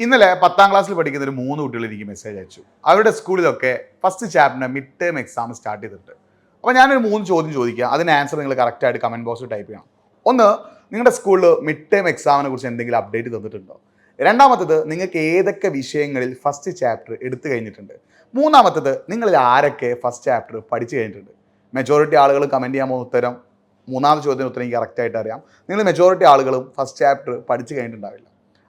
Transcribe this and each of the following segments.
ഇന്നലെ 10ാം ക്ലാസ്സിൽ പഠിക്കുന്ന ഒരു 3 കുട്ടികൾ എനിക്ക് മെസ്സേജ് അയച്ചു. അവരുടെ സ്കൂളിലൊക്കെ ഫസ്റ്റ് ചാപ്റ്ററിന്റെ മിഡ് ടേം എക്സാം സ്റ്റാർട്ട് ചെയ്തിട്ടുണ്ട്. അപ്പോൾ ഞാനൊരു 3 ചോദ്യം ചോദിക്കുക, അതിന് ആൻസർ നിങ്ങൾ കറക്റ്റായിട്ട് കമൻറ്റ് ബോക്സിൽ ടൈപ്പ് ചെയ്യണം. ഒന്ന്, നിങ്ങളുടെ സ്കൂളിൽ മിഡ് ടേം എക്സാമിനെ കുറിച്ച് എന്തെങ്കിലും അപ്ഡേറ്റ് തന്നിട്ടുണ്ടോ? രണ്ടാമത്തത്, നിങ്ങൾക്ക് ഏതൊക്കെ വിഷയങ്ങളിൽ ഫസ്റ്റ് ചാപ്റ്റർ എടുത്തു കഴിഞ്ഞിട്ടുണ്ട്? മൂന്നാമത്തത്, നിങ്ങളിൽ ആരൊക്കെ ഫസ്റ്റ് ചാപ്റ്റർ പഠിച്ചു കഴിഞ്ഞിട്ടുണ്ട്? മെജോറിറ്റി ആളുകൾ കമൻറ്റ് ചെയ്യാൻ പോകുന്ന ഉത്തരം, മൂന്നാമത്തെ ചോദ്യത്തിന് ഉത്തരം എനിക്ക് കറക്റ്റായിട്ട് അറിയാം. നിങ്ങൾ മെജോറിറ്റി ആളുകളും ഫസ്റ്റ് ചാപ്റ്റർ പഠിച്ചു കഴിഞ്ഞിട്ടുണ്ടാവില്ല.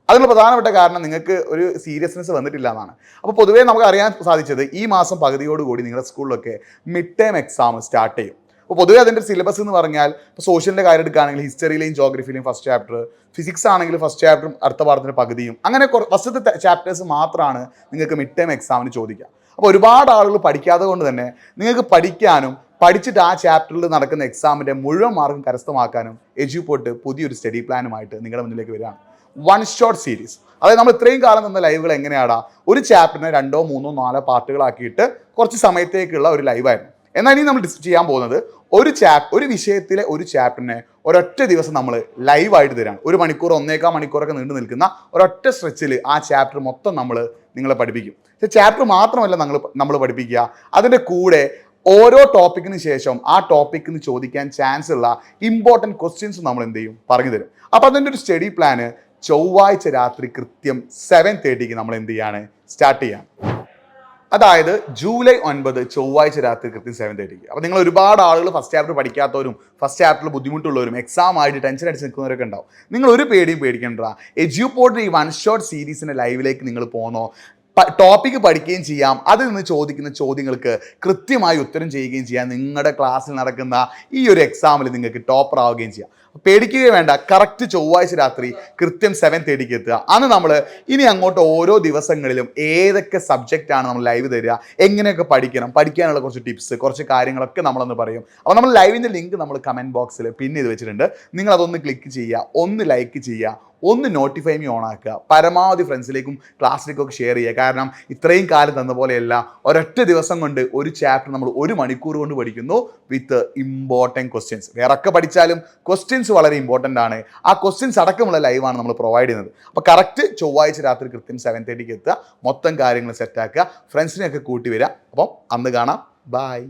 അതിനുള്ള പ്രധാനപ്പെട്ട കാരണം നിങ്ങൾക്ക് ഒരു സീരിയസ്നെസ് വന്നിട്ടില്ല എന്നാണ്. അപ്പോൾ പൊതുവേ നമുക്ക് അറിയാൻ സാധിച്ചത് ഈ മാസം പകുതിയോടുകൂടി നിങ്ങളുടെ സ്കൂളിലൊക്കെ മിഡ് ടേം എക്സാം സ്റ്റാർട്ട് ചെയ്യും. അപ്പോൾ പൊതുവേ അതിൻ്റെ സിലബസ് എന്ന് പറഞ്ഞാൽ ഇപ്പോൾ സോഷ്യലിൻ്റെ കാര്യം എടുക്കുകയാണെങ്കിൽ ഹിസ്റ്ററിയിലെയും ജോഗ്രഫിയിലെയും ഫസ്റ്റ് ചാപ്റ്റർ, ഫിസിക്സ് ആണെങ്കിൽ ഫസ്റ്റ് ചാപ്റ്ററും അടുത്ത പാഠത്തിൻ്റെ പകുതിയും, അങ്ങനെ ഫസ്റ്റത്തെ ചാപ്റ്റേഴ്സ് മാത്രമാണ് നിങ്ങൾക്ക് മിഡ് ടേം എക്സാമിന് ചോദിക്കുക. അപ്പോൾ ഒരുപാട് ആളുകൾ പഠിക്കാതെ കൊണ്ട് തന്നെ നിങ്ങൾക്ക് പഠിക്കാനും പഠിച്ചിട്ട് ആ ചാപ്റ്ററിൽ നടക്കുന്ന എക്സാമിൻ്റെ മുഴുവൻ മാർക്കും കരസ്ഥമാക്കാനും എജ്യൂപോർട്ട് പുതിയൊരു സ്റ്റഡി പ്ലാനുമായിട്ട് നിങ്ങളുടെ മുന്നിലേക്ക് വരികയാണ്. One shot series. അതായത് നമ്മൾ ഇത്രയും കാലം തന്ന ലൈവുകൾ എങ്ങനെയാടാ, ഒരു ചാപ്റ്ററിനെ 2, 3, 4 പാർട്ടുകളാക്കിയിട്ട് കുറച്ച് സമയത്തേക്കുള്ള ഒരു ലൈവായിരുന്നു. എന്നാൽ ഇനി നമ്മൾ ചെയ്യാൻ പോകുന്നത് ഒരു വിഷയത്തിലെ ഒരു ചാപ്റ്ററിനെ ഒരൊറ്റ ദിവസം നമ്മൾ ലൈവായിട്ട് തരാണ്. 1 മണിക്കൂർ 1.25 മണിക്കൂറൊക്കെ നീണ്ടു നിൽക്കുന്ന ഒരൊറ്റ സ്ട്രെച്ചിൽ ആ ചാപ്റ്റർ മൊത്തം നമ്മൾ നിങ്ങളെ പഠിപ്പിക്കും. പക്ഷേ ചാപ്റ്റർ മാത്രമല്ല നമ്മൾ പഠിപ്പിക്കുക, അതിൻ്റെ കൂടെ ഓരോ ടോപ്പിക്കിന് ശേഷം ആ ടോപ്പിക്കിന് ചോദിക്കാൻ ചാൻസ് ഉള്ള ഇമ്പോർട്ടൻറ്റ് ക്വസ്റ്റ്യൻസ് നമ്മൾ എന്ത് ചെയ്യും, പറഞ്ഞു തരും. അപ്പോൾ അതിൻ്റെ ഒരു സ്റ്റഡി പ്ലാന് ചൊവ്വാഴ്ച രാത്രി കൃത്യം 7:30 നമ്മൾ എന്ത് ചെയ്യാണ്, സ്റ്റാർട്ട് ചെയ്യാം. അതായത് ജൂലൈ 9 ചൊവ്വാഴ്ച രാത്രി കൃത്യം 7:30. അപ്പോൾ നിങ്ങൾ ഒരുപാട് ആളുകൾ ഫസ്റ്റ് ചാപ്റ്റർ പഠിക്കാത്തവരും ഫസ്റ്റ് ചാപ്റ്ററിൽ ബുദ്ധിമുട്ടുള്ളവരും എക്സാം ആയിട്ട് ടെൻഷൻ അടിച്ച് നിൽക്കുന്നവരൊക്കെ ഉണ്ടാവും. നിങ്ങൾ ഒരു പേടിയും പേടിക്കേണ്ട. എജ്യൂപോർട്ടിൻ്റെ ഈ വൺ ഷോട്ട് സീരീസിൻ്റെ ലൈവിലേക്ക് നിങ്ങൾ പോന്നോ, ടോപ്പിക്ക് പഠിക്കുകയും ചെയ്യാം, അതിൽ നിന്ന് ചോദിക്കുന്ന ചോദ്യങ്ങൾക്ക് കൃത്യമായി ഉത്തരം ചെയ്യുകയും ചെയ്യാം. നിങ്ങളുടെ ക്ലാസ്സിൽ നടക്കുന്ന ഈ ഒരു എക്സാമിൽ നിങ്ങൾക്ക് ടോപ്പർ ആവുകയും ചെയ്യാം. പേടിക്കുകയും വേണ്ട. കറക്റ്റ് ചൊവ്വാഴ്ച രാത്രി കൃത്യം 7:30 എത്തുക. അന്ന് നമ്മൾ ഇനി അങ്ങോട്ട് ഓരോ ദിവസങ്ങളിലും ഏതൊക്കെ സബ്ജക്റ്റാണ് നമ്മൾ ലൈവ് തരിക, എങ്ങനെയൊക്കെ പഠിക്കാനുള്ള കുറച്ച് ടിപ്സ്, കുറച്ച് കാര്യങ്ങളൊക്കെ നമ്മളൊന്ന് പറയും. അപ്പോൾ നമ്മൾ ലൈവിൻ്റെ ലിങ്ക് നമ്മൾ കമൻറ്റ് ബോക്സിൽ പിൻ ചെയ്ത് വെച്ചിട്ടുണ്ട്. നിങ്ങൾ അതൊന്ന് ക്ലിക്ക് ചെയ്യുക, ഒന്ന് ലൈക്ക് ചെയ്യുക, ഒന്ന് നോട്ടിഫൈ മീ ഓൺ ആക്കുക, പരമാവധി ഫ്രണ്ട്സിലേക്കും ക്ലാസ്സിലേക്കൊക്കെ ഷെയർ ചെയ്യുക. കാരണം ഇത്രയും കാലം തന്ന പോലെയല്ല, ഒരൊറ്റ ദിവസം കൊണ്ട് ഒരു ചാപ്റ്റർ നമ്മൾ 1 മണിക്കൂർ കൊണ്ട് പഠിക്കുന്നു വിത്ത് ഇമ്പോർട്ടൻറ്റ് ക്വസ്റ്റ്യൻസ്. വേറൊക്കെ പഠിച്ചാലും ക്വസ്റ്റ്യൻസ് വളരെ ഇമ്പോർട്ടൻ്റ് ആണ്. ആ ക്വസ്റ്റ്യൻസ് അടക്കമുള്ള ലൈവാണ് നമ്മൾ പ്രൊവൈഡ് ചെയ്യുന്നത്. അപ്പോൾ കറക്റ്റ് ചൊവ്വാഴ്ച രാത്രി കൃത്യം 7:30 എത്തുക, മൊത്തം കാര്യങ്ങൾ സെറ്റാക്കുക, ഫ്രണ്ട്സിനെയൊക്കെ കൂട്ടി വരിക. അപ്പം അന്ന് കാണാം. ബൈ.